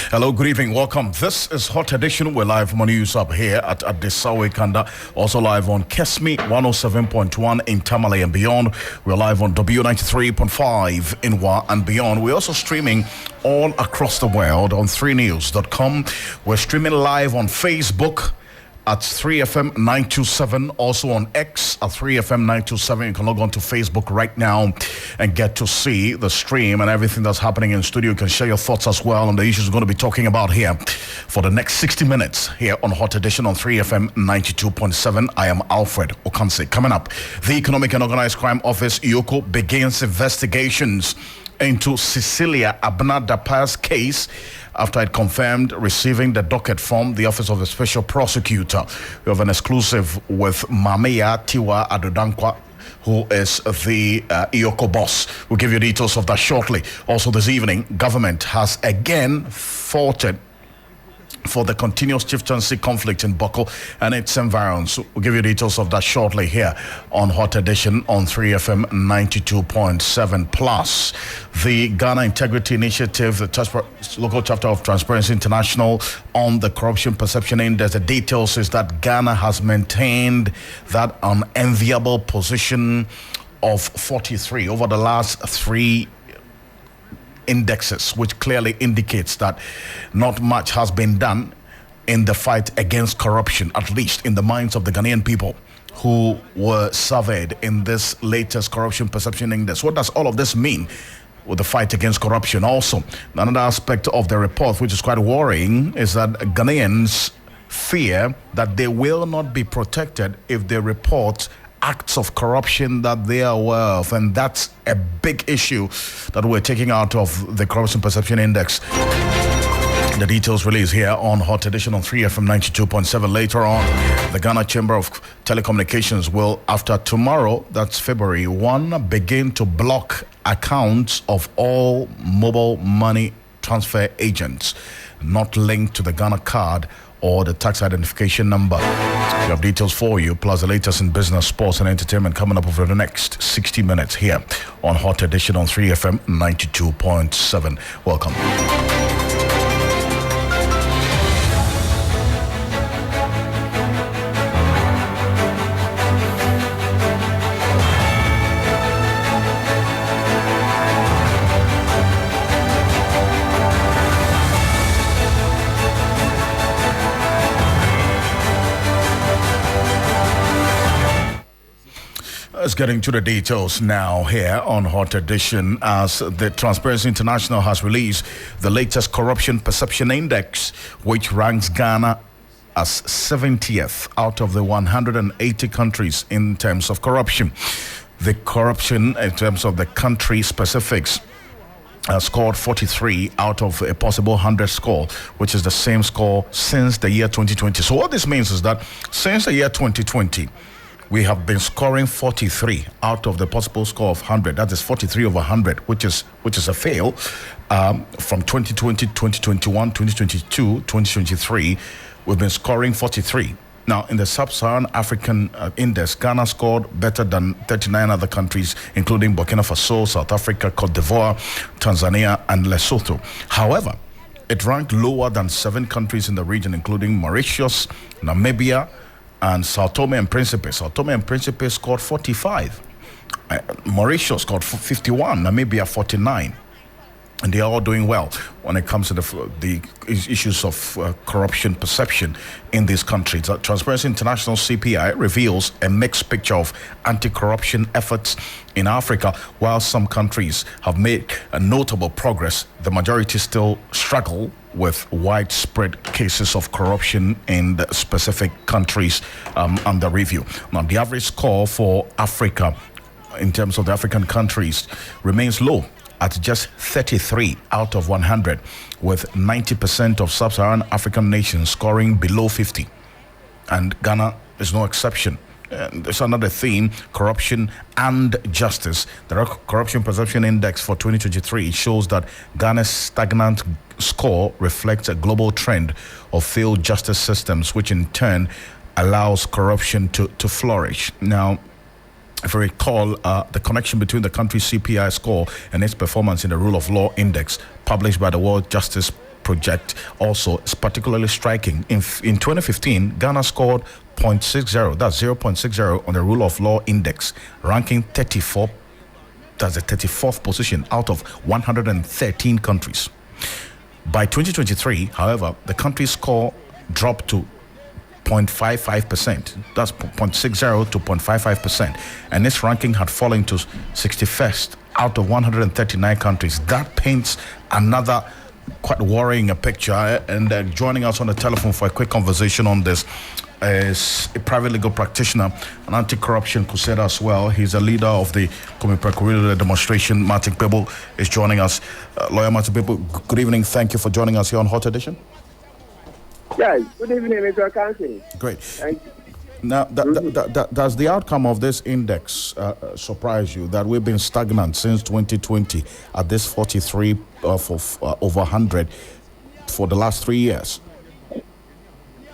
Hello, good evening, welcome. This is Hot Edition. We're live on news up here at Adesawe Kanda, also live on Kesmi 107.1 in Tamale and beyond. We're live on W93.5 in Wa and beyond. We're also streaming all across the world on 3news.com. We're streaming live on Facebook at 3FM 927, also on X at 3FM 927. You can log on to Facebook right now and get to see the stream and everything that's happening in studio. You can share your thoughts as well on the issues we're going to be talking about here for the next 60 minutes here on Hot Edition on 3FM 92.7. I am Alfred Ocansey. Coming up, the Economic and Organized Crime Office, EOCO, begins investigations into Cecilia Abna-Dapa's case after it confirmed receiving the docket from the Office of the Special Prosecutor. We have an exclusive with Mameya Tiwa Adodankwa, who is the EOCO boss. We'll give you details of that shortly. Also this evening, government has again faulted for the continuous chieftaincy conflict in Boko and its environs. We'll give you details of that shortly here on Hot Edition on 3FM 92.7. Plus, the Ghana Integrity Initiative, the local chapter of Transparency International on the Corruption Perception Index. The details is that Ghana has maintained that unenviable position of 43 over the last three indexes, which clearly indicates that not much has been done in the fight against corruption, at least in the minds of the Ghanaian people who were surveyed in this latest corruption perception index. What does all of this mean with the fight against corruption? Also, another aspect of the report, which is quite worrying, is that Ghanaians fear that they will not be protected if they report acts of corruption that they are aware of, and that's a big issue that we're taking out of the Corruption Perception Index. The details released here on Hot Edition on 3FM 92.7. Later on, the Ghana Chamber of Telecommunications will, after tomorrow, that's February 1, begin to block accounts of all mobile money transfer agents not linked to the Ghana card or the tax identification number. We have details for you, plus the latest in business, sports, and entertainment coming up over the next 60 minutes here on Hot Edition on 3FM 92.7. Welcome. Let's get into the details now here on Hot Edition, as the Transparency International has released the latest Corruption Perception Index, which ranks Ghana as 70th out of the 180 countries in terms of corruption. The corruption in terms of the country specifics scored 43 out of a possible 100 score, which is the same score since the year 2020. So what this means is that since the year 2020, we have been scoring 43 out of the possible score of 100. That is 43 over 100, which is a fail. From 2020, 2021, 2022, 2023, we've been scoring 43. Now, in the Sub-Saharan African index, Ghana scored better than 39 other countries, including Burkina Faso, South Africa, Cote d'Ivoire, Tanzania, and Lesotho. However, it ranked lower than 7 countries in the region, including Mauritius, Namibia, and Sao Tome and Principe. Sao Tome and Principe scored 45. Mauritius scored 51. Namibia 49. And they are all doing well when it comes to the issues of corruption perception in these countries. Transparency International CPI reveals a mixed picture of anti-corruption efforts in Africa. While some countries have made a notable progress, the majority still struggle with widespread cases of corruption in the specific countries under review. Now, the average score for Africa in terms of the African countries remains low at just 33 out of 100, with 90% of sub-Saharan African nations scoring below 50. And Ghana is no exception. There's another theme: corruption and justice. The Corruption Perception Index for 2023 shows that Ghana's stagnant score reflects a global trend of failed justice systems, which in turn allows corruption to flourish. Now, if you recall, the connection between the country's CPI score and its performance in the Rule of Law Index, published by the World Justice project also is particularly striking. In 2015, Ghana scored 0.60, that's 0.60 on the rule of law index, ranking 34. That's the 34th position out of 113 countries. By 2023, however, the country's score dropped to 0.55%. That's 0.60 to 0.55%. And this ranking had fallen to 61st out of 139 countries. That paints another quite worrying picture. And joining us on the telephone for a quick conversation on this is a private legal practitioner, an anti-corruption crusader as well. He's a leader of the Komipre demonstration. Martin Pebble is joining us. Lawyer Martin Pebble, good evening. Thank you for joining us here on Hot Edition. Yes, good evening, Mr. Ocansey. Great. Thank you. Now, does the outcome of this index surprise you, that we've been stagnant since 2020 at this 43 for over 100 for the last 3 years?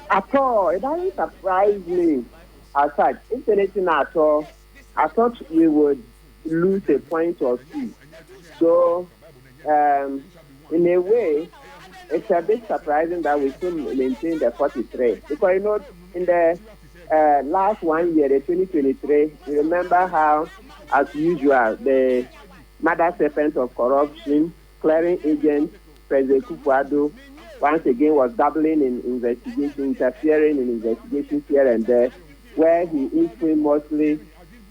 At all, it doesn't surprise me as such. If anything at all, I thought we would lose a point or two. So, in a way, it's a bit surprising that we still maintain the 43. Because, in the last 1 year, the 2023, we remember how, as usual, the mother serpent of corruption, clearing agent, President Kufuor, once again was doubling in investigations, interfering in investigations here and there, where he infamously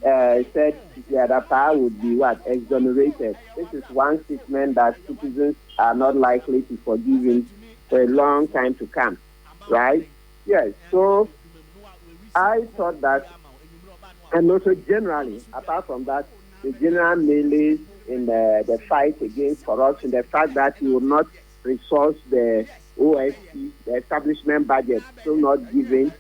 said the other power would be exonerated. This is one statement that citizens are not likely to forgive him for a long time to come, right? Yes, so I thought that, and also generally, apart from that, the general melee in the fight against corruption, the fact that he would not resource the OSC, the establishment budget, still not giving.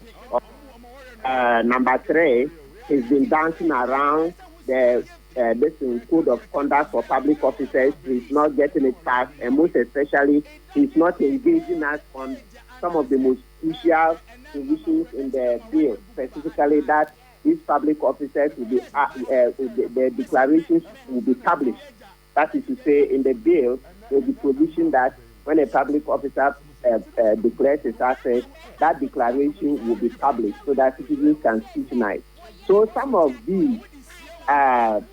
Number three, he's been dancing around the this code of conduct for public officers. He's not getting it passed, and most especially, he's not engaging us on some of the most crucial provisions in the bill, specifically that these public officers will be, the declarations will be published. That is to say, in the bill, there will be provision that when a public officer declares his assets, that declaration will be published so that citizens can scrutinize. So some of these have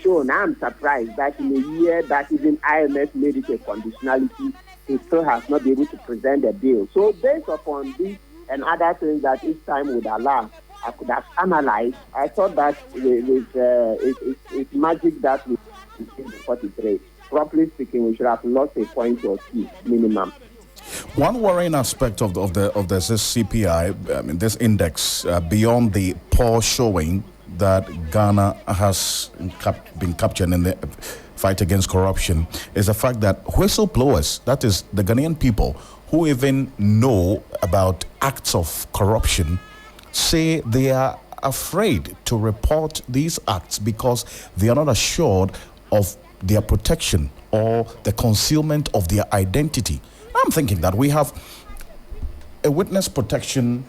shown, I'm surprised that in a year that even IMF made it a conditionality, he still has not been able to present the bill. So based upon this and other things that each time would allow, I could have analyzed. I thought that it's magic that we 43. Properly speaking, we should have lost a point or two minimum. One worrying aspect of this CPI, I mean, this index, beyond the poor showing that Ghana has been captured in the fight against corruption, is the fact that whistleblowers, that is the Ghanaian people who even know about acts of corruption, say they are afraid to report these acts because they are not assured of their protection or the concealment of their identity. I'm thinking that we have a Witness Protection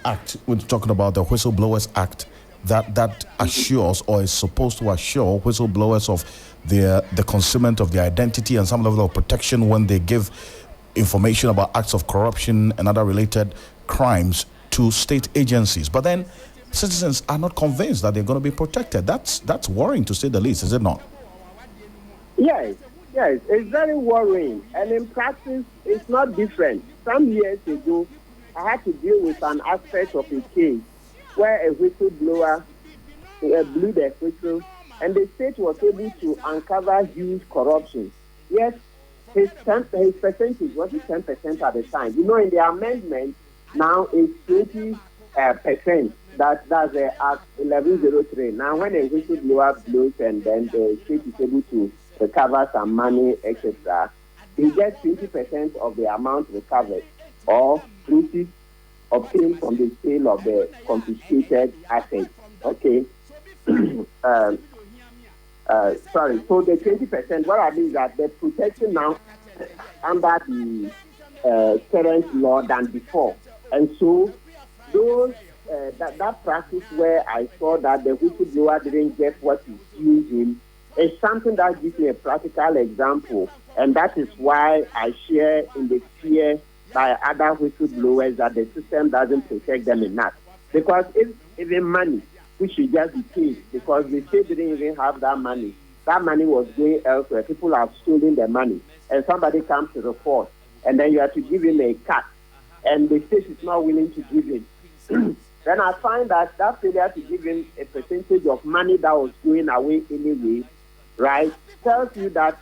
Act, we're talking about the Whistleblowers Act, that assures or is supposed to assure whistleblowers of the concealment of their identity and some level of protection when they give information about acts of corruption and other related crimes to state agencies. But then citizens are not convinced that they're going to be protected. That's worrying, to say the least, is it not? Yes, it's very worrying. And in practice, it's not different. Some years ago, I had to deal with an aspect of a case where a whistleblower blew the whistle, and the state was able to uncover huge corruption. Yes, his percentage was 10% at the time. In the amendment, now it's 20%. That's the Act 1103. Now, when a whistleblower blows and then the state is able to recover some money, etc., he gets 20% of the amount recovered or proceeds obtained from the sale of the confiscated assets. Okay. Sorry. So the 20%, what I mean is that the protection now under the current law than before. And so those that practice where I saw that the whistleblower didn't get what he due him, It's something that gives me a practical example, and that is why I share in the fear by other whistleblowers that the system doesn't protect them enough. Because if even money, which should just be paid, because the state didn't even have that money was going elsewhere. People have stolen the money, and somebody comes to report, and then you have to give him a cut, and the state is not willing to give him. Then I find that failure to give him a percentage of money that was going away anyway, right, tells you that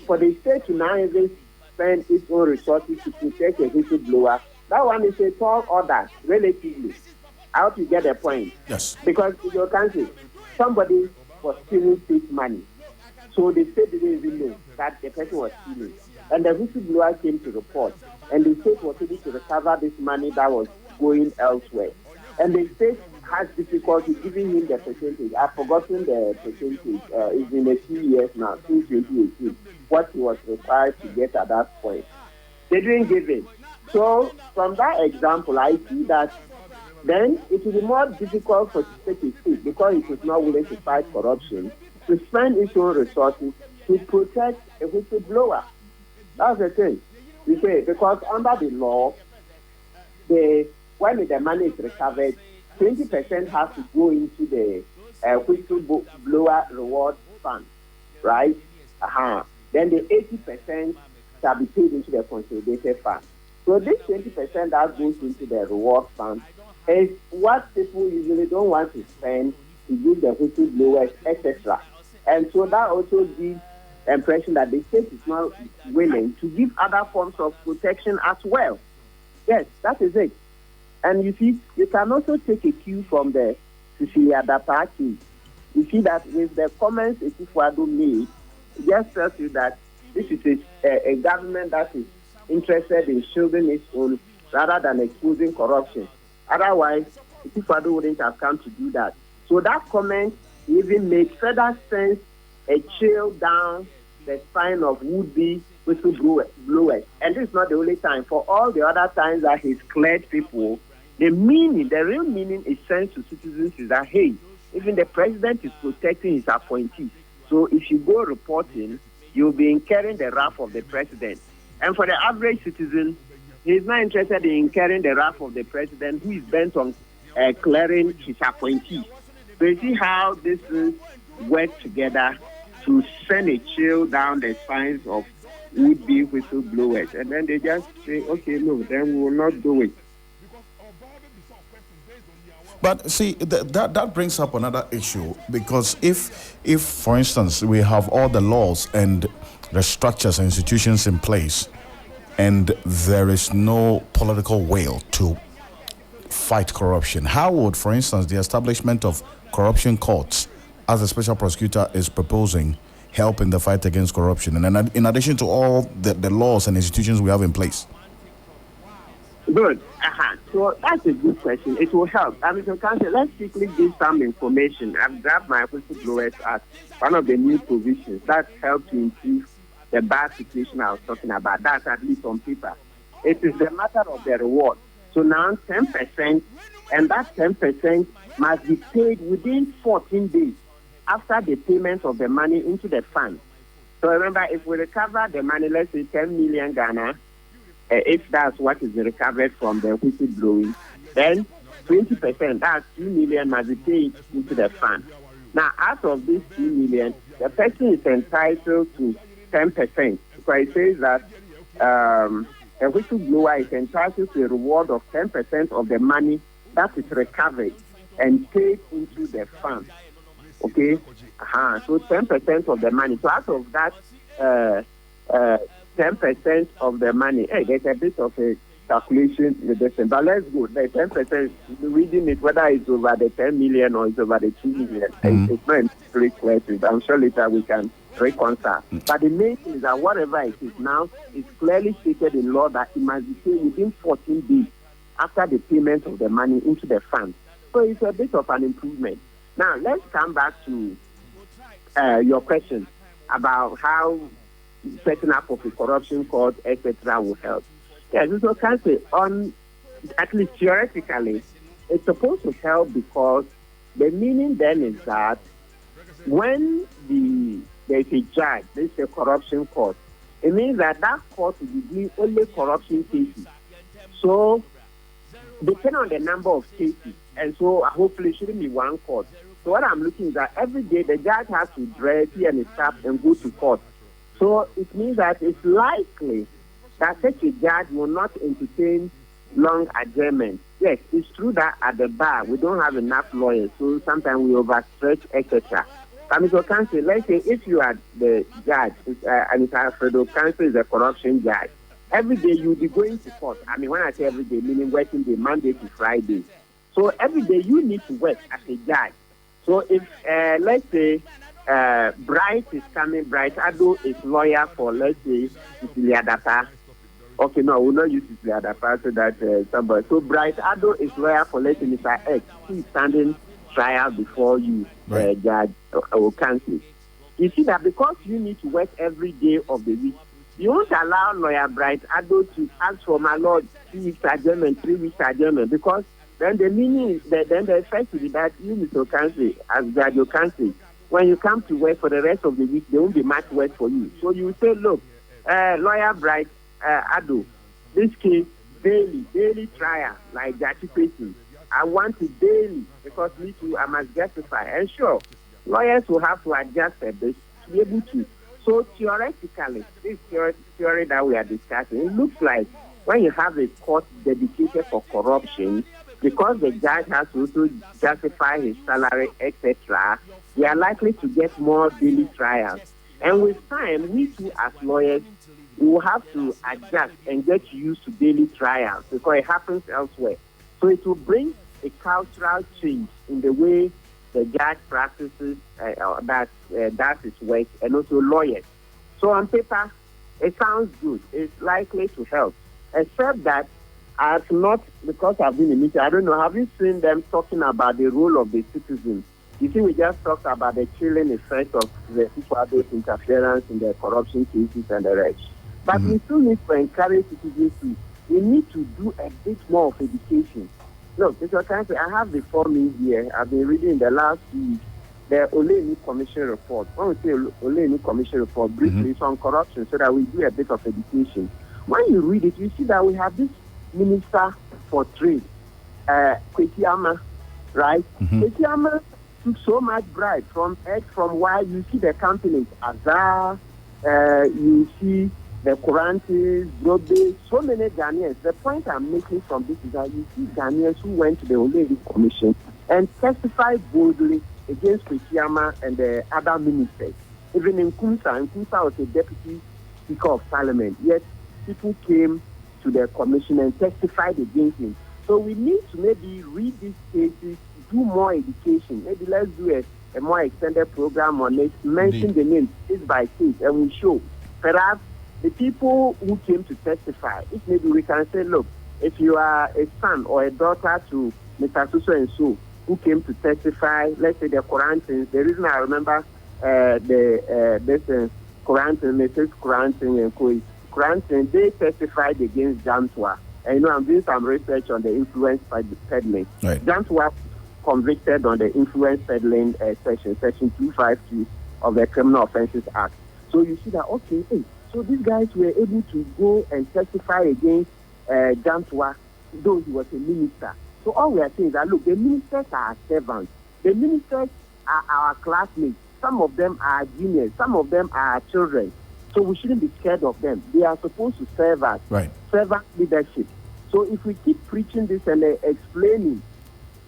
for the state to now even spend its own resources to protect a whistleblower, that one is a tall order, relatively. I hope you get the point. Yes. Because in your country, somebody was stealing state money. So the state didn't even know that the person was stealing. And the whistleblower came to report. And the state was able to recover this money that was going elsewhere. And the state has difficulty giving him the percentage. I've forgotten the percentage. It's been a few years now, since 2018, what he was required to get at that point. They didn't give it. So from that example, I see that then it will be more difficult for the state because it is not willing to fight corruption, to spend its own resources to protect a whistleblower. That's the thing. You say, because under the law, when the money is recovered, 20% has to go into the whistleblower reward fund, right? Then the 80% shall be paid into the consolidated fund. So this 20% that goes into the reward fund is what people usually don't want to spend to give the whistleblowers, etc. And so that also gives the impression that the state is not willing to give other forms of protection as well. Yes, that is it. And you see, you can also take a cue from the Cecilia Dapa case. You see that with the comments Etifuado made, it just tells you that this is a government that is interested in shielding its own rather than exposing corruption. Otherwise, Etifuado wouldn't have come to do that. So that comment even makes further sense, a chill down the spine of would-be whistleblowers. And this is not the only time. For all the other times that he's cleared people, the real meaning is sent to citizens is that, hey, even the president is protecting his appointees. So if you go reporting, you'll be incurring the wrath of the president. And for the average citizen, he's not interested in incurring the wrath of the president who is bent on clearing his appointees. So you see how this work together to send a chill down the spines of would-be whistleblowers. And then they just say, okay, no, then we will not do it. But see, that brings up another issue, because if, for instance, we have all the laws and the structures and institutions in place, and there is no political will to fight corruption, how would, for instance, the establishment of corruption courts, as the special prosecutor is proposing, help in the fight against corruption, and in addition to all the laws and institutions we have in place? Good. So that's a good question. It will help. Mr. Counsel, let's quickly give some information. I've grabbed my whistleblowers as one of the new provisions that help to improve the bad situation I was talking about. That's at least on paper. It is the matter of the reward. So now 10%, and that 10% must be paid within 14 days after the payment of the money into the fund. So remember, if we recover the money, let's say 10 million Ghana, if that's what is recovered from the whistleblowing, then 20%, that's 2 million, must be paid into the fund. Now, out of this 2 million, the person is entitled to 10%. Because it says that a whistleblower is entitled to a reward of 10% of the money that is recovered and paid into the fund. Okay? So 10% of the money. So out of that 10% of the money, hey, there's a bit of a calculation with this thing, but let's go. The 10%, reading it, whether it's over the 10 million or it's over the 2 million, it's not very clear. I'm sure later we can reconcile. But the main thing is that whatever it is now, it's clearly stated in law that it must be paid within 14 days after the payment of the money into the fund. So it's a bit of an improvement. Now, let's come back to your question about how setting up of a corruption court, etc., will help. Yes, so can say on, at least theoretically, it's supposed to help because the meaning then is that when the there's a judge, there's a corruption court. It means that court will be doing only corruption cases. So, depending on the number of cases, and so hopefully it shouldn't be one court. So what I'm looking is that every day the judge has to dress, he and his staff, and go to court. So it means that it's likely that such a judge will not entertain long adjournments. Yes, it's true that at the bar we don't have enough lawyers, so sometimes we overstretch, etc. But Mr. Ocansey, let's say if you are the judge, and Mr. Alfred Ocansey is a corruption judge, every day you'll be going to court. I mean, when I say every day, meaning working day, Monday to Friday. So every day you need to work as a judge. So if, let's say, Bright is coming, Bright Ado is lawyer for, let's say, Cecilia Dapa. Okay, no, we'll not use Cecilia Dapa so that somebody. So Bright Ado is lawyer for, let's say, Mr. X. He is standing trial before you, Judge Ocansey. You see that because you need to work every day of the week, you won't allow lawyer Bright Ado to ask for my lord 2 weeks adjournment, 3 weeks adjournment, because then the meaning is that then the effect will be that you, Mr. Ocansey, as Judge Ocansey, when you come to work for the rest of the week, there won't be much work for you. So you say, look, lawyer Bright Ado, this case, daily trial, like Judge Ocansey. I want it daily because me too, I must justify. And sure, lawyers will have to adjust a bit to be able to. So theoretically, this theory that we are discussing, it looks like when you have a court dedicated for corruption, because the judge has to also justify his salary, etc., we are likely to get more daily trials. And with time, we too as lawyers will have to adjust and get used to daily trials because it happens elsewhere. So it will bring a cultural change in the way the judge practices does his work, and also lawyers. So on paper, it sounds good. It's likely to help, except that I've not, because I've been in meeting, I don't know, have you seen them talking about the role of the citizens? You see, we just talked about the chilling effect of the people-based interference in the corruption cases and the rest. But we still need to encourage citizens to, we need to do a bit more of education. Look, Mr. Ocansey, I have before me here, I've been reading in the last 2 weeks, the Oleni Commission report. When we say Oleni Commission report, briefly, it's on corruption, so that we do a bit of education. When you read it, you see that we have this Minister for Trade, Kwetiama, right? Kwetiama took so much bribe from X, from Y. You see the companies, Azar, you see the Kurantis, Brobe, so many Ghanaians. The point I'm making from this is that you see Ghanaians who went to the Oleni Commission and testified boldly against Kwetiama and the other ministers. Even in Kumsa was a deputy speaker of parliament, yet people came to the commission and testified against him. So we need to maybe read these cases, do more education. Maybe let's do a more extended program on it, mention the names case by case, and we show perhaps the people who came to testify. If maybe we can say, look, if you are a son or a daughter to Mr. So and so who came to testify, let's say the Quarantines, the reason I remember this Quarantine, Mrs. Quarantine and Koi, Quarantine, they testified against Jantua. And you know, I'm doing some research on the influence peddling. Right. Jantua convicted on the influence peddling section 252 of the Criminal Offences Act. So you see that, okay, hey, so these guys were able to go and testify against Jantua, though he was a minister. So all we are saying is that, look, the ministers are our servants. The ministers are our classmates. Some of them are juniors. Some of them are our children. So we shouldn't be scared of them. They are supposed to serve us, servant leadership. So if we keep preaching this and explaining,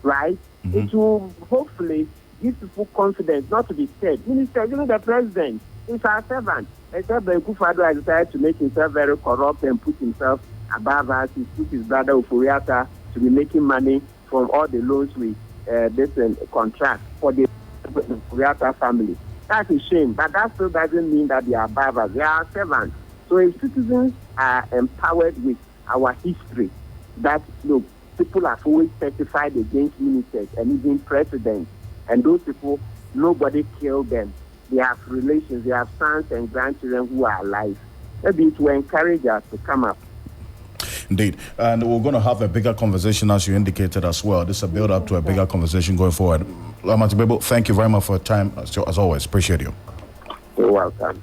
right, it will hopefully give people confidence not to be scared. Minister, even the president is our servant. Except Ben Kufuor has decided to make himself very corrupt and put himself above us. He put his brother Ufuriata to be making money from all the loans with this contract for the Ufuriata family. That's a shame, but that still doesn't mean that they are above us. They are servants. So if citizens are empowered with our history, that, look, people have always testified against ministers and even presidents, and those people, nobody killed them. They have relations, they have sons and grandchildren who are alive. Maybe it will encourage us to come up. Indeed. And we're going to have a bigger conversation, as you indicated as well. This is a build-up to a bigger conversation going forward. Lamatibebo, thank you very much for your time, as always. Appreciate you. You're welcome.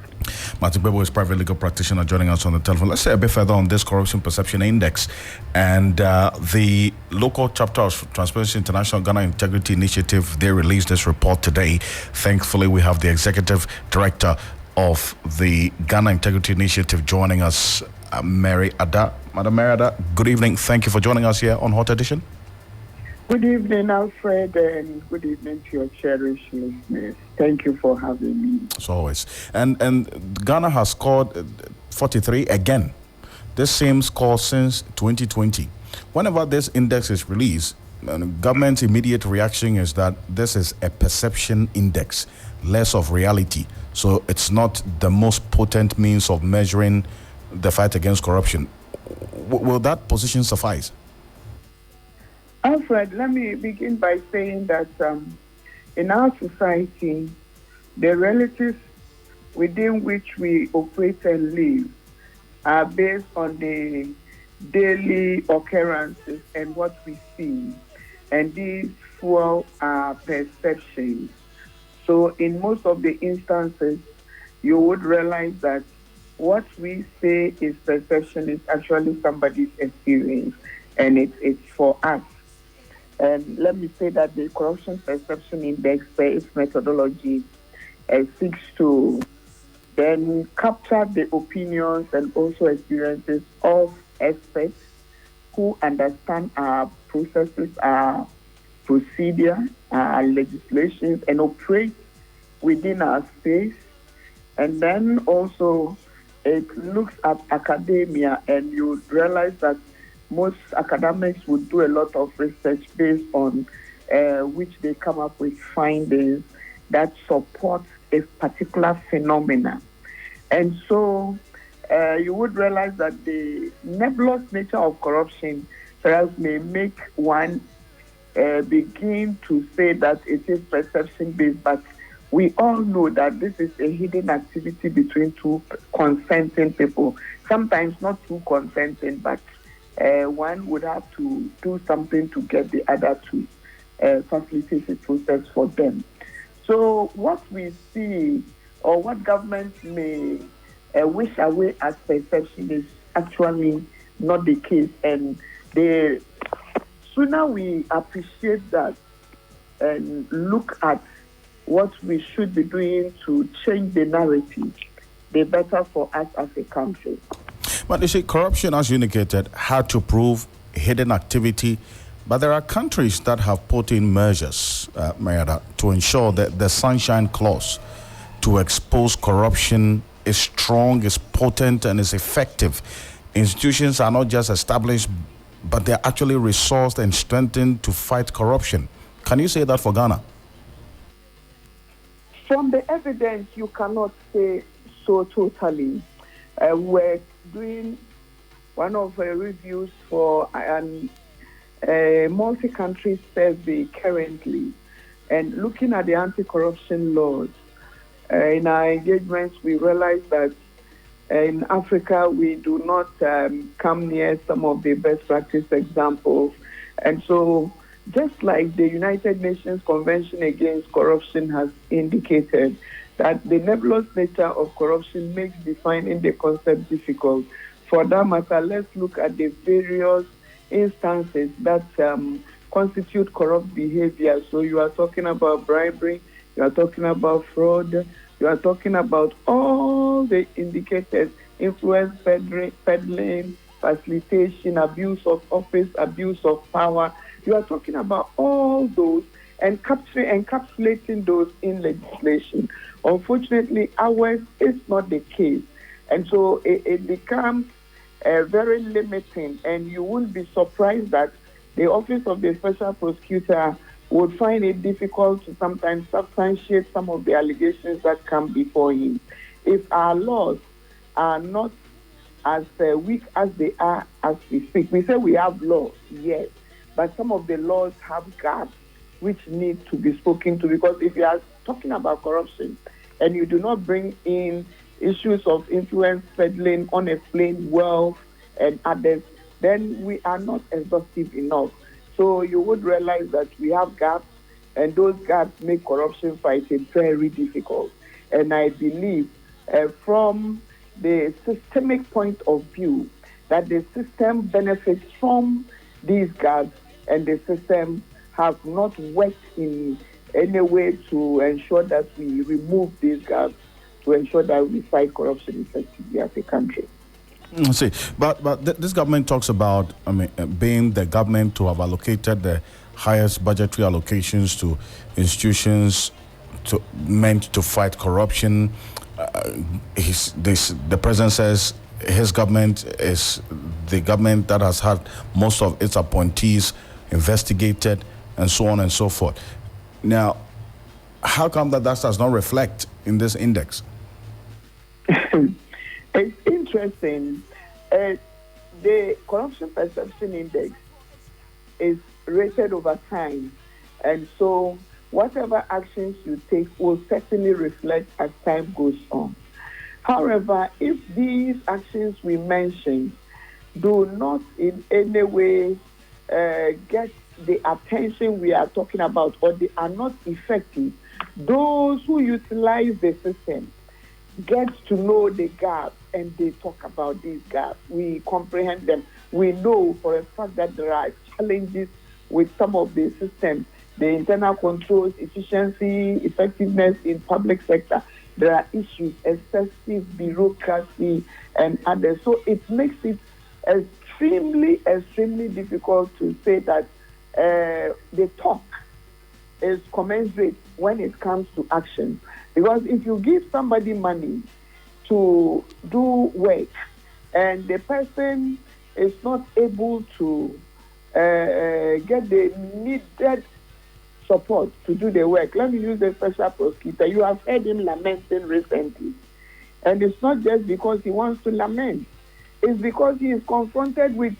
Martin Bebo is private legal practitioner joining us on the telephone. Let's say a bit further on this corruption perception index and the local chapter of Transparency International Ghana Integrity Initiative. They released this report today. Thankfully, we have the executive director of the Ghana Integrity Initiative joining us, Mary Ada. Madam Mary Ada, good evening. Thank you for joining us here on Hot Edition. Good evening, Alfred, and good evening to your cherished listeners. Thank you for having me. As always. And Ghana has scored 43 again. This same score since 2020. Whenever this index is released, government's immediate reaction is that this is a perception index, less of reality. So it's not the most potent means of measuring the fight against corruption. Will that position suffice? Alfred, let me begin by saying that in our society, the relatives within which we operate and live are based on the daily occurrences and what we see. And these fuel our perceptions. So in most of the instances, you would realize that what we say is perception is actually somebody's experience, and it's for us. And let me say that the Corruption Perception Index, by its methodology, seeks to then capture the opinions and also experiences of experts who understand our processes, our procedure, our legislations, and operate within our space. And then also it looks at academia, and you realize that most academics would do a lot of research based on which they come up with findings that support a particular phenomena. And so you would realize that the nebulous nature of corruption perhaps may make one begin to say that it is perception-based, but we all know that this is a hidden activity between two consenting people, sometimes not two consenting, but one would have to do something to get the other to facilitate the process for them. So what we see, or what governments may wish away as perception, is actually not the case. And the sooner we appreciate that and look at what we should be doing to change the narrative, the better for us as a country. But you see, corruption, as you indicated, had to prove hidden activity. But there are countries that have put in measures, Mayada, to ensure that the sunshine clause to expose corruption is strong, is potent, and is effective. Institutions are not just established, but they're actually resourced and strengthened to fight corruption. Can you say that for Ghana? From the evidence, you cannot say so totally. We're doing one of the reviews for a multi-country survey currently, and looking at the anti-corruption laws. In our engagements, we realize that in Africa, we do not come near some of the best practice examples. And so, just like the United Nations Convention Against Corruption has indicated, that the nebulous nature of corruption makes defining the concept difficult. For that matter, let's look at the various instances that constitute corrupt behavior. So you are talking about bribery, you are talking about fraud, you are talking about all the indicators: influence, peddling, facilitation, abuse of office, abuse of power. You are talking about all those and encapsulating those in legislation. Unfortunately, ours is not the case. And so it becomes very limiting, and you won't be surprised that the Office of the Special Prosecutor would find it difficult to sometimes substantiate some of the allegations that come before him. If our laws are not as weak as they are as we speak, we say we have laws, yes, but some of the laws have gaps which need to be spoken to, because if you are talking about corruption and you do not bring in issues of influence, peddling, unexplained wealth, and others, then we are not exhaustive enough. So you would realize that we have gaps, and those gaps make corruption fighting very difficult. And I believe from the systemic point of view that the system benefits from these gaps, and the system have not worked in any way to ensure that we remove these gaps, to ensure that we fight corruption effectively as a country. See, but this government talks about, being the government to have allocated the highest budgetary allocations to institutions meant to fight corruption. The president says his government is the government that has had most of its appointees investigated and so on and so forth. Now, how come that does not reflect in this index? It's interesting. The corruption perception index is rated over time, and so whatever actions you take will certainly reflect as time goes on. However, if these actions we mentioned do not in any way get the attention we are talking about, or they are not effective, those who utilize the system get to know the gaps and they talk about these gaps. We comprehend them. We know for a fact that there are challenges with some of the systems, the internal controls, efficiency, effectiveness in public sector. There are issues, excessive bureaucracy and others. So it makes it extremely, extremely difficult to say that the talk is commensurate when it comes to action. Because if you give somebody money to do work and the person is not able to get the needed support to do the work, let me use the special prosecutor. You have heard him lamenting recently. And it's not just because he wants to lament. It's because he is confronted with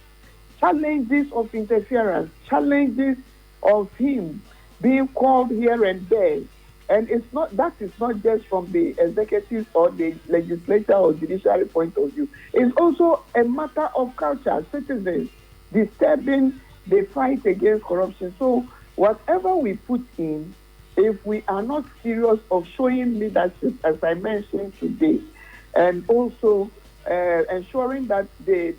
challenges of interference, challenges of him being called here and there. And that is not just from the executive or the legislature or judiciary point of view. It's also a matter of culture, citizens disturbing the fight against corruption. So whatever we put in, if we are not serious of showing leadership, as I mentioned today, and also ensuring that the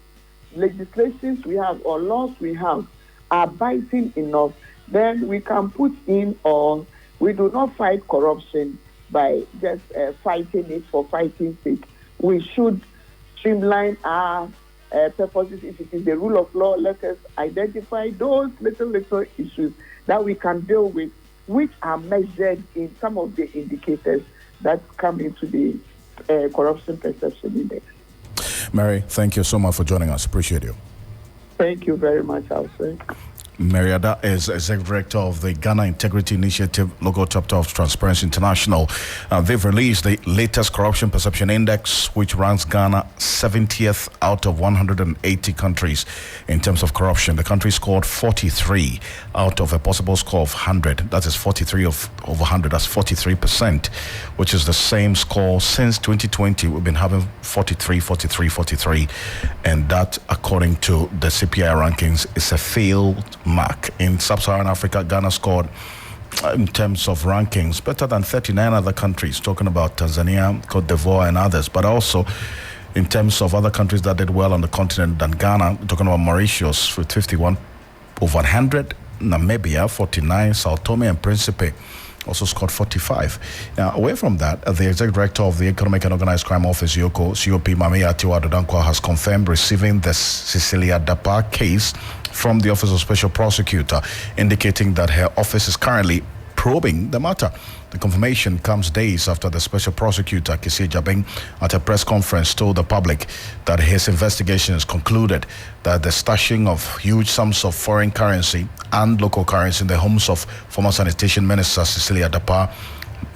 legislations we have or laws we have are biting enough, then we can put in on. We do not fight corruption by just fighting it for fighting's sake. We should streamline our purposes. If it is the rule of law, let us identify those little issues that we can deal with, which are measured in some of the indicators that come into the corruption perception index. Mary, thank you so much for joining us. Appreciate you. Thank you very much, Alfred. Mary Ada is Executive Director of the Ghana Integrity Initiative Local Chapter of Transparency International. They've released the latest Corruption Perception Index, which ranks Ghana 70th out of 180 countries in terms of corruption. The country scored 43 out of a possible score of 100. That is 43 of 100. That's 43%, which is the same score since 2020. We've been having 43, 43, 43. And that, according to the CPI rankings, is a failed mark. In sub-Saharan Africa, Ghana scored, in terms of rankings, better than 39 other countries, talking about Tanzania, Cote d'Ivoire and others, but also in terms of other countries that did well on the continent than Ghana, talking about Mauritius with 51 over 100, Namibia 49, Sao Tome and Principe also scored 45. Now, away from that, the Executive Director of the Economic and Organized Crime Office, COP, Mamia Tiwa Adodankwa, has confirmed receiving the Cecilia Dapa case from the Office of Special Prosecutor, indicating that her office is currently probing the matter. The confirmation comes days after the Special Prosecutor, Kisi Jabeng, at a press conference told the public that his investigations concluded that the stashing of huge sums of foreign currency and local currency in the homes of former Sanitation Minister Cecilia Dapa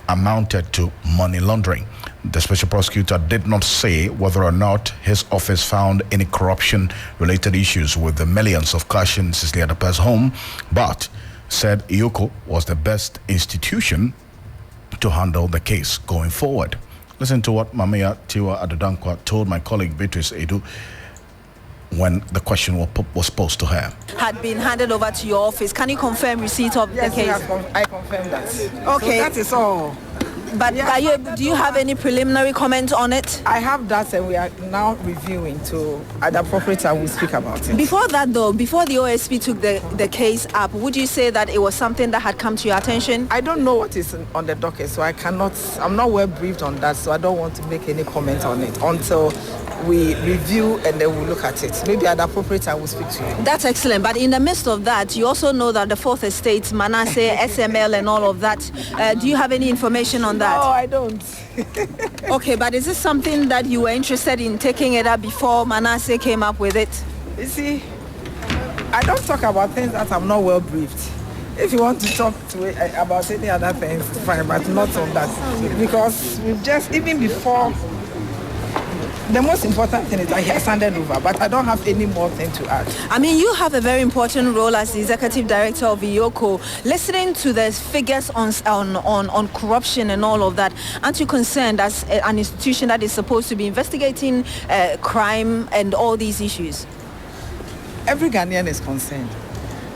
amounted to money laundering. The Special Prosecutor did not say whether or not his office found any corruption-related issues with the millions of cash in Cecilia Dapa's home, but said IOCO was the best institution to handle the case going forward. Listen to what Mamia Tiwa Adodankwa told my colleague Beatrice Edu when the question was posed to her. Had been handed over to your office. Can you confirm receipt of the case? I confirm that. Okay. So that is all. But do you have any preliminary comment on it? I have that, and we are now reviewing to at the appropriate time we'll speak about it. Before that, though, before the OSP took the case up, would you say that it was something that had come to your attention? I don't know what is on the docket, so I'm not well briefed on that, so I don't want to make any comment on it until we review and then we'll look at it. Maybe at the appropriate time we'll speak to you. That's excellent. But in the midst of that, you also know that the Fourth Estate, Manasseh, SML and all of that, do you have any information on that? No, I don't. Okay, but is this something that you were interested in taking it up before Manasseh came up with it? You see, I don't talk about things that I'm not well briefed. If you want to talk about any other things, fine, but not on that. Because we've just, even before, the most important thing is that he has handed over, but I don't have any more thing to add. I mean, you have a very important role as the executive director of IOCO. Listening to the figures on corruption and all of that, aren't you concerned as an institution that is supposed to be investigating crime and all these issues? Every Ghanaian is concerned.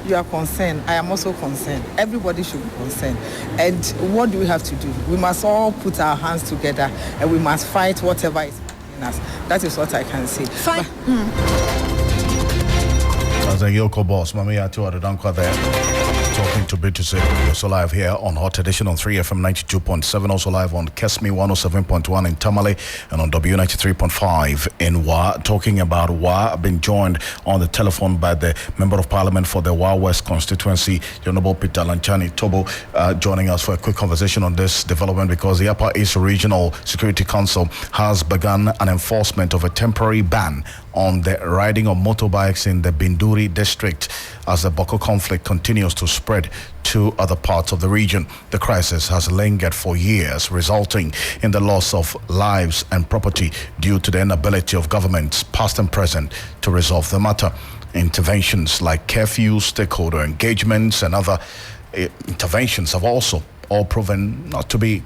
You are concerned. I am also concerned. Everybody should be concerned. And what do we have to do? We must all put our hands together and we must fight whatever is happening us. That is what I can say. Fine. As a Yoko boss, Mami Atu Adedankwa there. Talking to British also live here on Hot Edition on 3FM 92.7, also live on Kesmi 107.1 in Tamale and on W93.5 in Wa. Talking about Wa, I've been joined on the telephone by the Member of Parliament for the Wa West constituency, Honorable Peter Lanchani Tobo, joining us for a quick conversation on this development because the Upper East Regional Security Council has begun an enforcement of a temporary ban on the riding of motorbikes in the Binduri district as the Boko conflict continues to spread to other parts of the region. The crisis has lingered for years, resulting in the loss of lives and property due to the inability of governments, past and present, to resolve the matter. Interventions like curfew, stakeholder engagements, and other interventions have also all proven not to be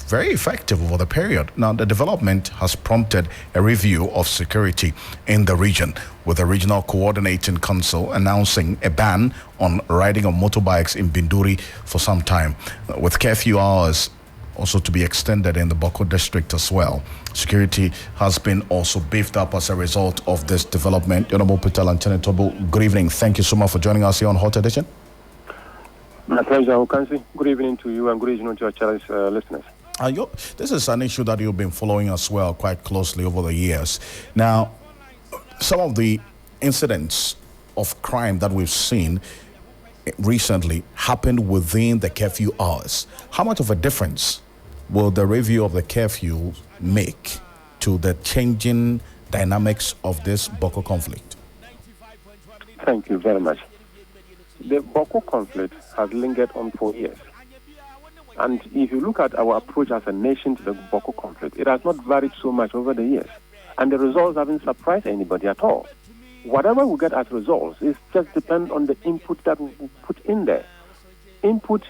very effective over the period. Now, the development has prompted a review of security in the region, with the Regional Coordinating Council announcing a ban on riding of motorbikes in Binduri for some time, with curfew hours also to be extended in the Boko district as well. Security has been also beefed up as a result of this development. Honorable Peter Lanchani Tobo, good evening. Thank you so much for joining us here on Hot Edition. My pleasure, Ocansey. Good evening to you and good evening to our channel's listeners. This is an issue that you've been following as well quite closely over the years. Now, some of the incidents of crime that we've seen recently happened within the curfew hours. How much of a difference will the review of the curfew make to the changing dynamics of this Boko conflict? Thank you very much. The Boko conflict has lingered on for years. And if you look at our approach as a nation to the Boko conflict, it has not varied so much over the years. And the results haven't surprised anybody at all. Whatever we get as results, it just depends on the input that we put in there. Input,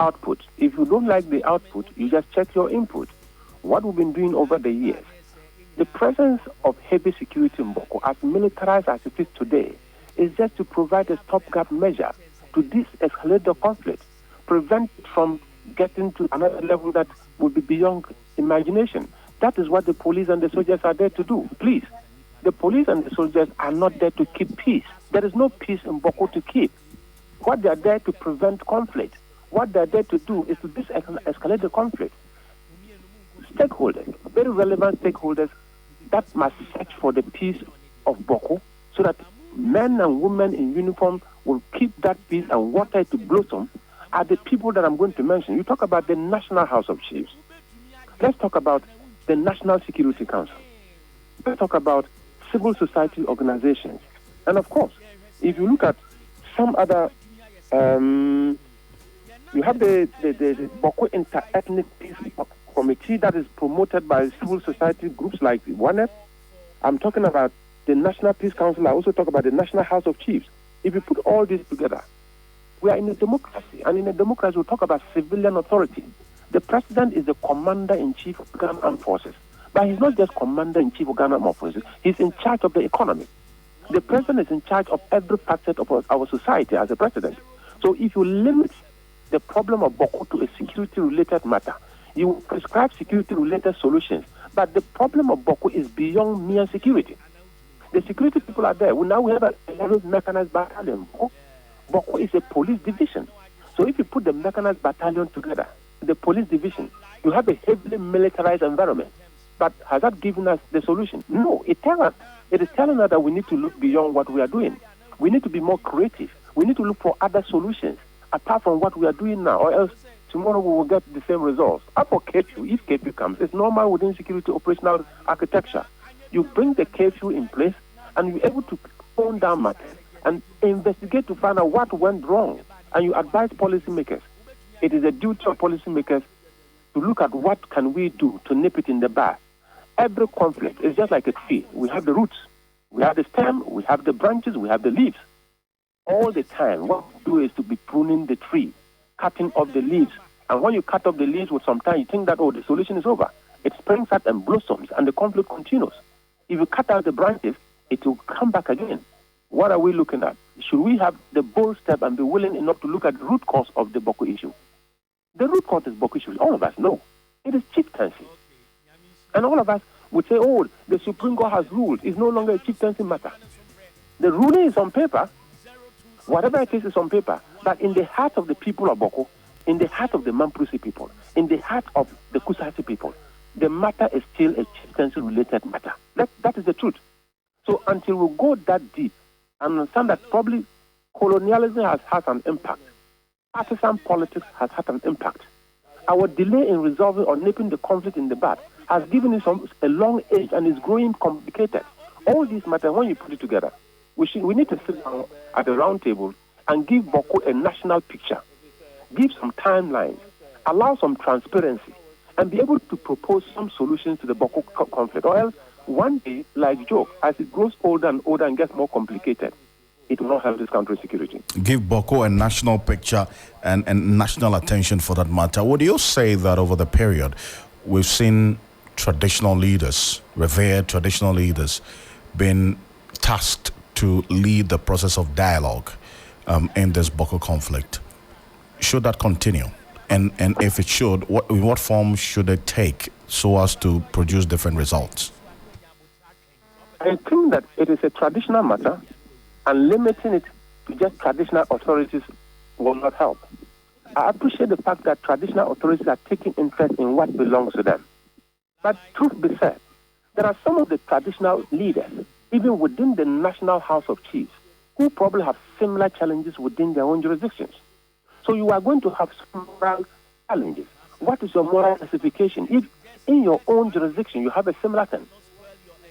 output. If you don't like the output, you just check your input. What we've been doing over the years, the presence of heavy security in Boko, as militarized as it is today, is just to provide a stopgap measure to de-escalate the conflict, prevent it from getting to another level that would be beyond imagination. That is what the police and the soldiers are there to do. Please, the police and the soldiers are not there to keep peace. There is no peace in Boko to keep. What they are there to prevent conflict. What they are there to do is to de-escalate the conflict. Stakeholders, very relevant stakeholders, that must search for the peace of Boko so that men and women in uniform will keep that peace and water it to blossom are the people that I'm going to mention. You talk about the National House of Chiefs. Let's talk about the National Security Council. Let's talk about civil society organizations. And of course, if you look at some other, you have the Boko Inter-Ethnic Peace Committee that is promoted by civil society groups like WANEP. I'm talking about the National Peace Council. I also talk about the National House of Chiefs. If you put all this together, we are in a democracy, and in a democracy, we talk about civilian authority. The president is the commander-in-chief of Ghana Armed Forces, but he's not just commander-in-chief of Ghana Armed Forces. He's in charge of the economy. The president is in charge of every facet of our society as a president. So if you limit the problem of Boko to a security-related matter, You prescribe security-related solutions. But the problem of Boko is beyond mere security. The security people are there. Now we have a 11th mechanized battalion. Boko is a police division. So if you put the mechanized battalion together, the police division, you have a heavily militarized environment. But has that given us the solution? No, it is telling us that we need to look beyond what we are doing. We need to be more creative. We need to look for other solutions apart from what we are doing now, or else tomorrow we will get the same results. As for curfew, if curfew comes, it's normal within security operational architecture. You bring the curfew in place and you're able to tone down matters and investigate to find out what went wrong. And you advise policymakers. It is a duty of policymakers to look at what can we do to nip it in the bud. Every conflict is just like a tree. We have the roots, we have the stem, we have the branches, we have the leaves. All the time, what we do is to be pruning the tree, cutting off the leaves. And when you cut off the leaves with some time, you think that, oh, the solution is over. It springs up and blossoms, and the conflict continues. If you cut out the branches, it will come back again. What are we looking at? Should we have the bold step and be willing enough to look at the root cause of the Boko issue? The root cause is Boko issue. All of us know. It is chieftaincy. And all of us would say, oh, the Supreme Court has ruled. It's no longer a chieftaincy matter. The ruling is on paper. Whatever it is on paper. But in the heart of the people of Boko, in the heart of the Mamprusi people, in the heart of the Kusasi people, the matter is still a chieftaincy-related matter. That is the truth. So until we go that deep and understand that probably colonialism has had an impact, partisan politics has had an impact, our delay in resolving or nipping the conflict in the bud has given it a long age and is growing complicated. All these matters, when you put it together, we need to sit down at the round table and give Boko a national picture, give some timelines, allow some transparency, and be able to propose some solutions to the Boko conflict. Or else, one day, like joke, as it grows older and older and gets more complicated, it will not help this country's security. Give Boko a national picture and national attention for that matter. Would you say that over the period, we've seen traditional leaders, revered traditional leaders, been tasked to lead the process of dialogue in this Boko conflict? Should that continue? And if it should, in what form should it take so as to produce different results? I think that it is a traditional matter, and limiting it to just traditional authorities will not help. I appreciate the fact that traditional authorities are taking interest in what belongs to them. But truth be said, there are some of the traditional leaders, even within the National House of Chiefs, who probably have similar challenges within their own jurisdictions. So you are going to have some moral challenges. What is your moral classification? If in your own jurisdiction you have a similar thing,